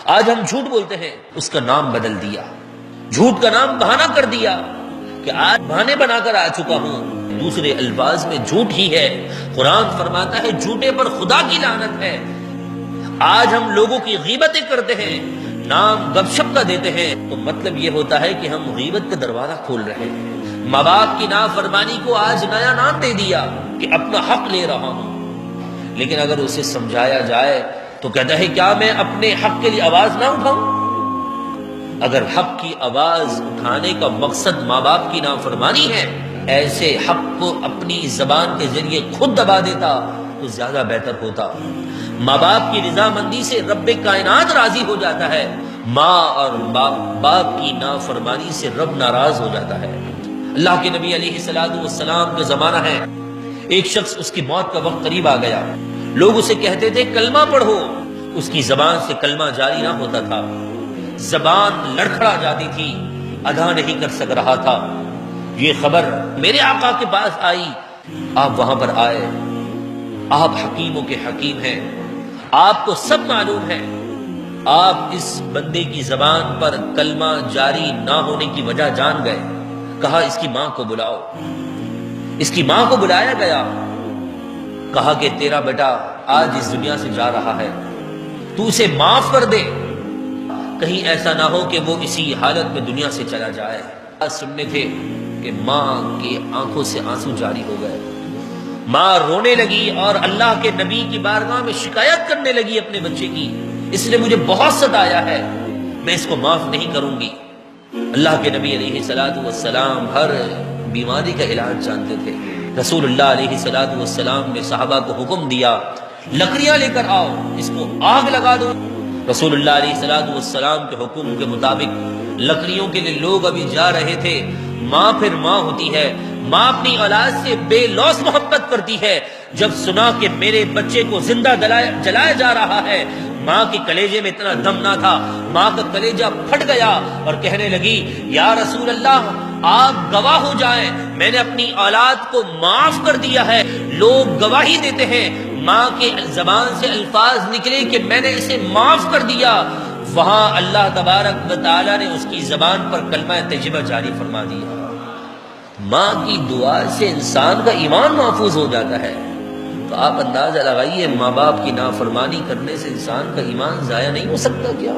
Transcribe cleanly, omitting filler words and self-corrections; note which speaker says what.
Speaker 1: آج ہم جھوٹ بولتے ہیں، اس کا نام بدل دیا، جھوٹ کا نام بہانہ کر دیا کہ آج بہانے بنا کر آ چکا ہوں، دوسرے الفاظ میں جھوٹ ہی ہے۔ قرآن فرماتا ہے جھوٹے پر خدا کی لعنت ہے۔ آج ہم لوگوں کی غیبتیں کرتے ہیں، نام گپ شپ کا دیتے ہیں، تو مطلب یہ ہوتا ہے کہ ہم غیبت کا دروازہ کھول رہے ہیں۔ ماں باپ کی نافرمانی کو آج نیا نام دے دیا کہ اپنا حق لے رہا ہوں، لیکن اگر اسے سمجھایا جائے تو کہتا ہے کیا میں اپنے حق کے لیے آواز نہ اٹھاؤں؟ اگر حق کی آواز اٹھانے کا مقصد ماں باپ کی نافرمانی ہے، ایسے حق کو اپنی زبان کے ذریعے خود دبا دیتا تو زیادہ بہتر ہوتا۔ ماں باپ کی رضامندی سے رب کائنات راضی ہو جاتا ہے، ماں اور باپ کی نافرمانی سے رب ناراض ہو جاتا ہے۔ اللہ کے نبی علیہ السلام کا زمانہ ہے، ایک شخص اس کی موت کا وقت قریب آ گیا، لوگ اسے کہتے تھے کلمہ پڑھو، اس کی زبان سے کلمہ جاری نہ ہوتا تھا، زبان لڑکھڑا جاتی تھی، ادا نہیں کر سک رہا تھا۔ یہ خبر میرے آقا کے پاس آئی، آپ وہاں پر آئے، آپ حکیموں کے حکیم ہیں، آپ کو سب معلوم ہے، آپ اس بندے کی زبان پر کلمہ جاری نہ ہونے کی وجہ جان گئے۔ کہا اس کی ماں کو بلاؤ۔ اس کی ماں کو بلایا گیا، کہا کہ تیرا بیٹا آج اس دنیا سے جا رہا ہے، تو اسے معاف کر دے، کہیں ایسا نہ ہو کہ وہ اسی حالت میں دنیا سے چلا جائے۔ آج سننے تھے کہ ماں کی آنکھوں سے آنسو جاری ہو گئے، ماں رونے لگی اور اللہ کے نبی کی بارگاہ میں شکایت کرنے لگی اپنے بچے کی، اس نے مجھے بہت ستایا ہے، میں اس کو معاف نہیں کروں گی۔ اللہ کے نبی علیہ السلام ہر بیماری کا علاج جانتے تھے۔ رسول اللہ علیہ السلام نے صحابہ کو حکم دیا لکڑیاں لے کر آؤ، اس کو آگ لگا دو۔ رسول اللہ علیہ السلام کے حکم کے مطابق لکڑیوں کے لیے لوگ ابھی جا رہے تھے۔ ماں پھر ماں ہوتی ہے، ماں اپنی اولاد سے بے لوث محبت کرتی ہے۔ جب سنا کہ میرے بچے کو زندہ جلایا جا رہا ہے، ماں کے کلیجے میں اتنا دم نہ تھا، ماں کا کلیجہ پھٹ گیا اور کہنے لگی یا رسول اللہ آپ گواہ ہو جائیں، میں نے اپنی اولاد کو معاف کر دیا ہے۔ لوگ گواہی دیتے ہیں، ماں کے زبان سے الفاظ نکلے کہ میں نے اسے معاف کر دیا، وہاں اللہ تبارک و تعالی نے اس کی زبان پر کلمہ طیبہ جاری فرما دیا۔ ماں کی دعا سے انسان کا ایمان محفوظ ہو جاتا ہے۔ تو آپ اندازہ لگائیے، ماں باپ کی نافرمانی کرنے سے انسان کا ایمان ضائع نہیں ہو سکتا کیا؟